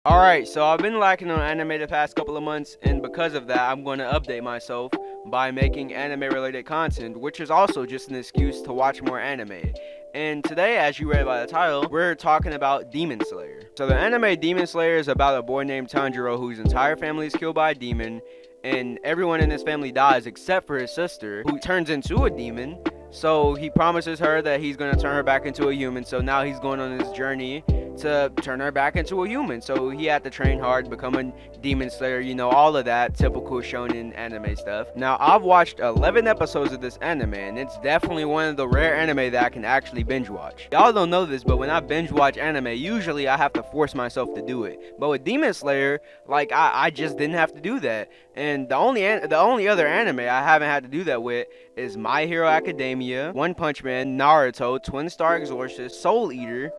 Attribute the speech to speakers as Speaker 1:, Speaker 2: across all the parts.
Speaker 1: Alright, so I've been lacking on anime the past couple of months, and because of that, I'm going to update myself by making anime related content, which is also just an excuse to watch more anime. And today, as you read by the title, we're talking about Demon Slayer. So the anime Demon Slayer is about a boy named Tanjiro whose entire family is killed by a demon, and everyone in his family dies except for his sister, who turns into a demon. So he promises her that he's going to turn her back into a human, so now he's going on this journey to turn her back into a human. So he had to train hard, become a demon slayer, all of that typical shonen anime stuff. Now, I've watched 11 episodes of this anime, and it's definitely one of the rare anime that I can actually binge watch. Y'all don't know this, but when I binge watch anime, usually I have to force myself to do it. But with Demon Slayer, like I just didn't have to do that. And the only other anime I haven't had to do that with is My Hero Academia, One Punch Man, Naruto, Twin Star Exorcist, Soul Eater.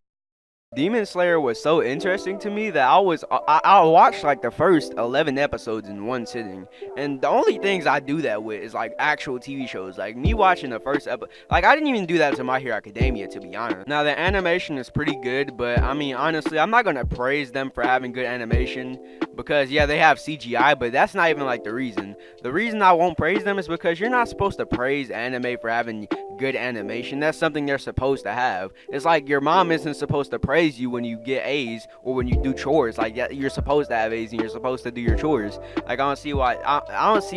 Speaker 1: Demon Slayer was so interesting to me that I watched like the first 11 episodes in one sitting, and the only things I do that with is like actual TV shows. Like me watching the first episode, like I didn't even do that to My Hero Academia, to be honest. Now the animation is pretty good, but I mean honestly, I'm not gonna praise them for having good animation because yeah, they have CGI, but that's not even like the reason. The reason I won't praise them is because you're not supposed to praise anime for having good animation. That's something they're supposed to have. It's like your mom isn't supposed to praise you when you get A's or when you do chores. Like you're supposed to have A's and you're supposed to do your chores. Like I don't see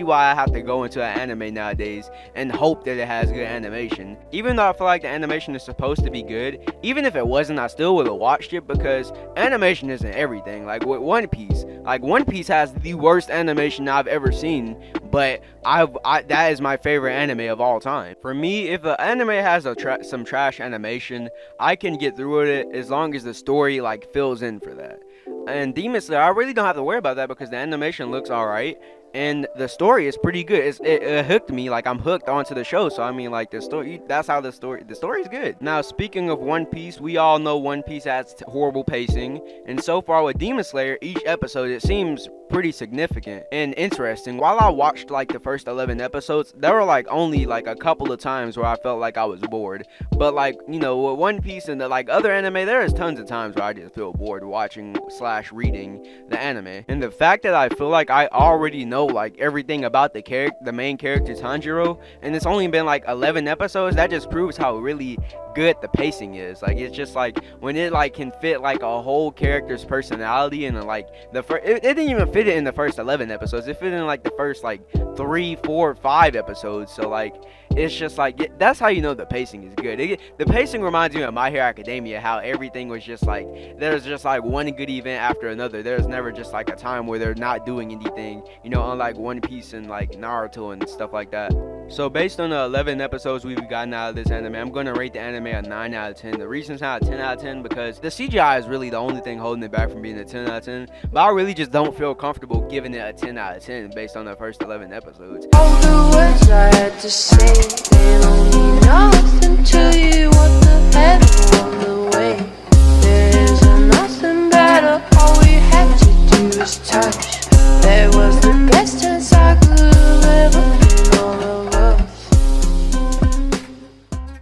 Speaker 1: why I have to go into an anime nowadays and hope that it has good animation. Even though I feel like the animation is supposed to be good, even if it wasn't, I still would have watched it because animation isn't everything. Like with One Piece, like One Piece has the worst animation I've ever seen, but that is my favorite anime of all time. For me, if an anime has some trash animation, I can get through with it as long as the story like fills in for that. And Demon Slayer, I really don't have to worry about that because the animation looks alright and the story is pretty good. It hooked me, like I'm hooked onto the show. So I mean, like the story, that's how the story is good. Now speaking of One Piece, we all know One Piece has horrible pacing, and so far with Demon Slayer, each episode it seems pretty significant and interesting. While I watched like the first 11 episodes, there were like only like a couple of times where I felt like I was bored. But like with One Piece and the like other anime, there is tons of times where I just feel bored watching slash reading the anime. And the fact that I feel like I already know like everything about the main character Tanjiro, and it's only been like 11 episodes, that just proves how really good the pacing is. Like it's just like when it like can fit like a whole character's personality, and like it didn't even fit it in the first 11 episodes. It fit in like the first like 3, 4, 5 episodes. So like it's just like that's how you know the pacing is good. The pacing reminds me of My Hero Academia, how everything was just like there's just like one good event after another. There's never just like a time where they're not doing anything, unlike One Piece and like Naruto and stuff like that. So based on the 11 episodes we've gotten out of this anime, I'm going to rate the anime a 9 out of 10. The reason it's not a 10 out of 10 because the CGI is really the only thing holding it back from being a 10 out of 10. But I really just don't feel comfortable giving it a 10 out of 10 based on the first 11 episodes.
Speaker 2: All the words I had to say, they don't mean nothing to you.